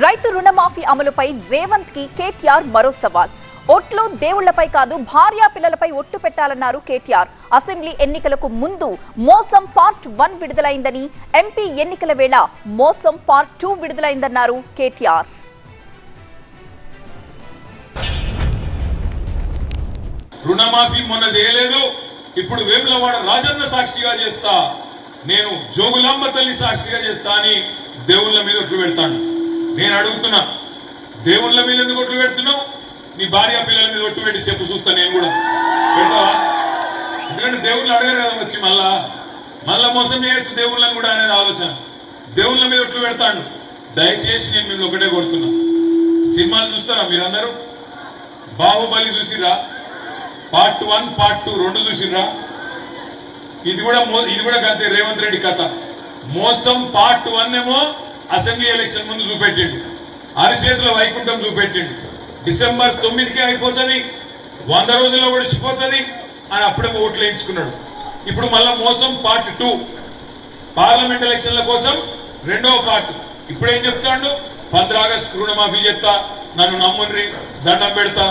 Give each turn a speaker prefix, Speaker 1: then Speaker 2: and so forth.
Speaker 1: రైతు రుణమాఫీ అమలుపై రేవంత్ కి కేటీఆర్ మరో సవాల్. ఓట్లు దేవుళ్లపై కాదు భార్యా పిల్లలపై ఒట్టు పెట్టాలన్నారు కేటీఆర్. అసెంబ్లీ ఎన్నికలకు ముందు మోసం పార్ట్ 1 విడుదలైందని, ఎంపీ ఎన్నికల వేళ మోసం పార్ట్ 2 విడుదలైందన్నారు కేటీఆర్.
Speaker 2: రుణమాఫీ మొన్న చేయలేదు, ఇప్పుడు వేములవాడ రాజన్న సాక్షిగా చేస్తా, నేను జోగులాంబ తల్లి సాక్షిగా చేస్తా అని దేవుళ్ళ మీద ఒట్లు పెడతాను. నేను అడుగుతున్నా, దేవుళ్ళ మీద ఎందుకు ఒట్లు పెడుతున్నావు? నీ భార్య పిల్లల మీద ఒట్టు పెట్టి చెప్పు, చూస్తా నేను కూడా. పెడతావా? ఎందుకంటే దేవుళ్ళు అడగారు కదా వచ్చి మళ్ళా మోసం చేయొచ్చు దేవుళ్ళని కూడా అనేది ఆలోచన. దేవుళ్ళ మీద ఒట్లు పెడతాడు. దయచేసి నేను మీరు ఒకటే కోరుతున్నా, సినిమాలు చూస్తారా మీరందరూ? బాహుబలి చూసిరా? పార్ట్ 1 పార్ట్ 2 రెండు చూసిరా? ఇది కూడా గంతే రేవంత్ రెడ్డి కథ. మోసం పార్ట్ 1 ఏమో అసెంబ్లీ ఎలక్షన్ ముందు చూపెట్టిండు, అరిచేతుల వైకుంఠం చూపెట్టిండు. డిసెంబర్ 9కి అయిపోతుంది, 100 రోజుల్లో ఒడిచిపోతుంది అని అప్పుడే ఓట్లు వేయించుకున్నాడు. ఇప్పుడు మళ్ళా మోసం పార్ట్ 2, పార్లమెంట్ ఎలక్షన్ల కోసం రెండవ పార్ట్. ఇప్పుడేం చెప్తాడు? 15 ఆగస్టు రుణమాఫీ చెప్తా, నన్ను నమ్ముండ్రి, దండం పెడతా.